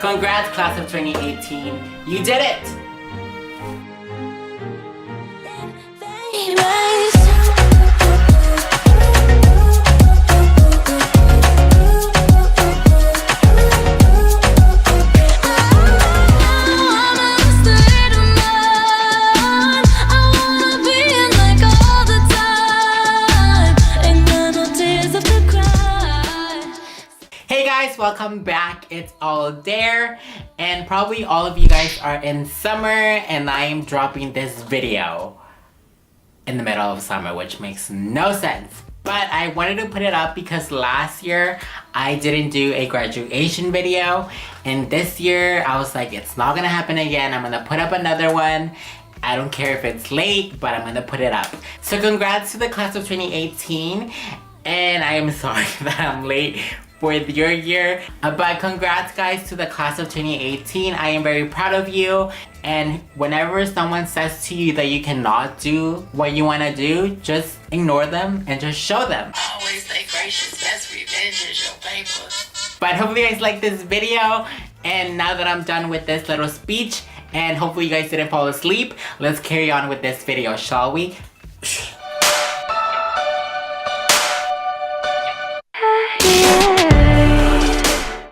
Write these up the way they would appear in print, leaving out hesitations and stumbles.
Congrats, class of 2018. You did it! Hey guys, welcome back. It's all there, and probably all of you guys are in summer, and I am dropping this video in the middle of summer, which makes no sense. But I wanted to put it up because last year I didn't do a graduation video, and this year I was like, it's not gonna happen again. I'm gonna put up another one. I don't care if it's late, but I'm gonna put it up. So congrats to the class of 2018, and I am sorry that I'm late for your year, but congrats guys to the class of 2018. I am very proud of you, and whenever someone says to you that you cannot do what you want to do, just ignore them and just show them. Always stay gracious, best revenge is your paper. But hopefully you guys like this video, and now that I'm done with this little speech, and hopefully you guys didn't fall asleep, let's carry on with this video, shall we?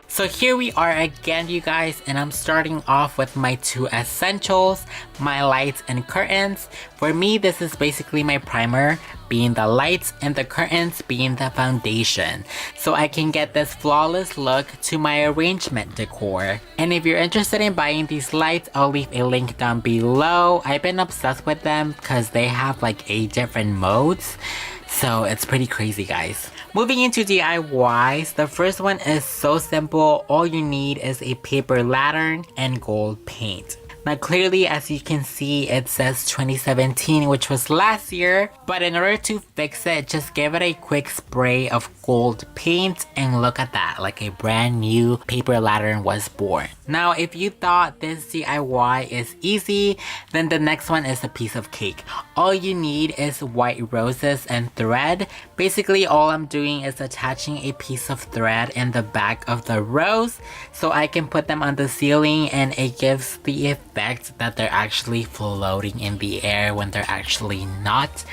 So here we are again, you guys, and I'm starting off with my two essentials, my lights and curtains. For me, this is basically my primer, being the lights, and the curtains being the foundation, so I can get this flawless look to my arrangement decor. And if you're interested in buying these lights, I'll leave a link down below. I've been obsessed with them because they have like 8 different modes. So it's pretty crazy, guys. Moving into DIYs, the first one is so simple. All you need is a paper lantern and gold paint. Now clearly, as you can see, it says 2017, which was last year, but in order to fix it, just give it a quick spray of gold paint, and look at that, like a brand new paper lantern was born. Now if you thought this DIY is easy, then the next one is a piece of cake. All you need is white roses and thread. Basically all I'm doing is attaching a piece of thread in the back of the rose so I can put them on the ceiling, and it gives the effect that they're actually floating in the air when they're actually not.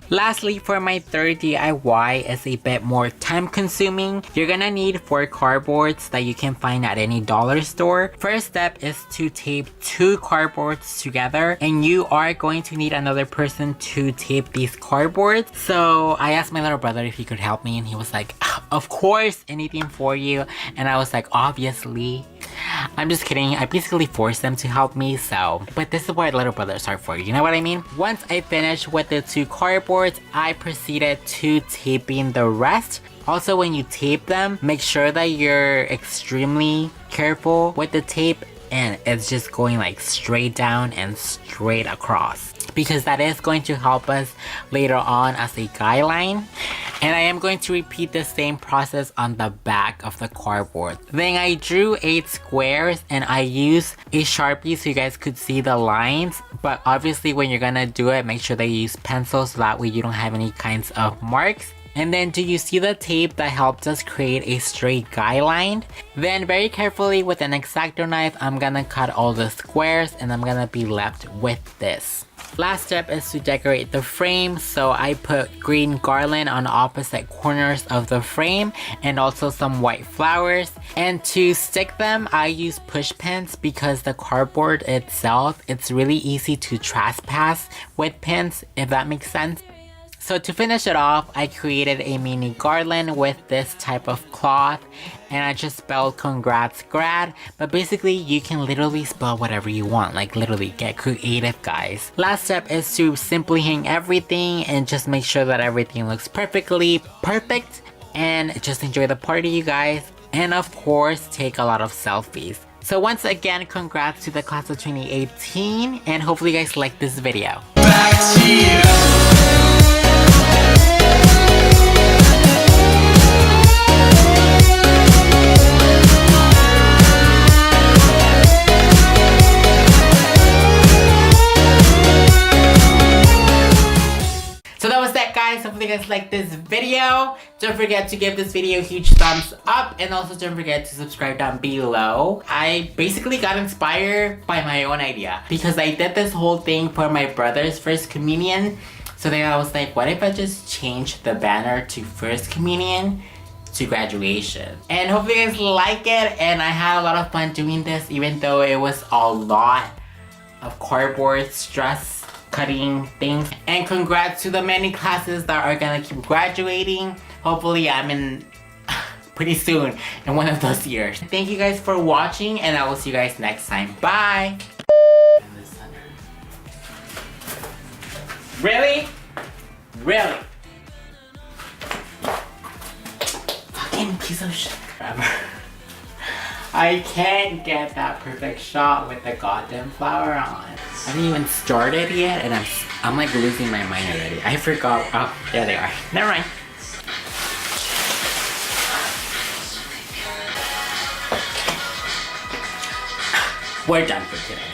Lastly, for my third DIY is a bit more time consuming. You're gonna need 4 cardboards that you can find at any dollar store. First step is to tape 2 cardboards together, and you are going to need another person to tape these cardboards. So I asked my little brother if he could help me, and he was like, of course, anything for you. And I was like, obviously. I'm just kidding, I basically forced them to help me, so. But this is what little brothers are for, you know what I mean? Once I finished with the 2 cardboards, I proceeded to taping the rest. Also, when you tape them, make sure that you're extremely careful with the tape, and it's just going like straight down and straight across, because that is going to help us later on as a guideline. And I am going to repeat the same process on the back of the cardboard. Then I drew 8 squares, and I used a Sharpie so you guys could see the lines. But obviously when you're gonna do it, make sure that you use pencils so that way you don't have any kinds of marks. And then do you see the tape that helped us create a straight guideline? Then very carefully with an X-Acto knife, I'm gonna cut all the squares, and I'm gonna be left with this. Last step is to decorate the frame, so I put green garland on opposite corners of the frame, and also some white flowers. And to stick them, I use push pins because the cardboard itself, it's really easy to trespass with pins, if that makes sense. So to finish it off, I created a mini garland with this type of cloth, and I just spelled congrats grad, but basically you can literally spell whatever you want, like literally get creative, guys. Last step is to simply hang everything and just make sure that everything looks perfectly perfect, and just enjoy the party, you guys, and of course take a lot of selfies. So once again, congrats to the class of 2018, and hopefully you guys like this video. Back to you. hopefully you guys like this video. Don't forget to give this video a huge thumbs up, and also don't forget to subscribe down below. I basically got inspired by my own idea because I did this whole thing for my brother's first communion. So then I was like, what if I just change the banner to first communion to graduation? And hopefully you guys like it, and I had a lot of fun doing this even though it was a lot of cardboard stress cutting things. And congrats to the many classes that are gonna keep graduating. Hopefully I'm in pretty soon in one of those years. Thank you guys for watching, and I will see you guys next time. Bye! Really? Really? Fucking piece of shit. I can't get that perfect shot with the goddamn flower on. I haven't even started yet, and I'm like losing my mind already. I forgot. Oh, there they are. Never mind. We're done for today.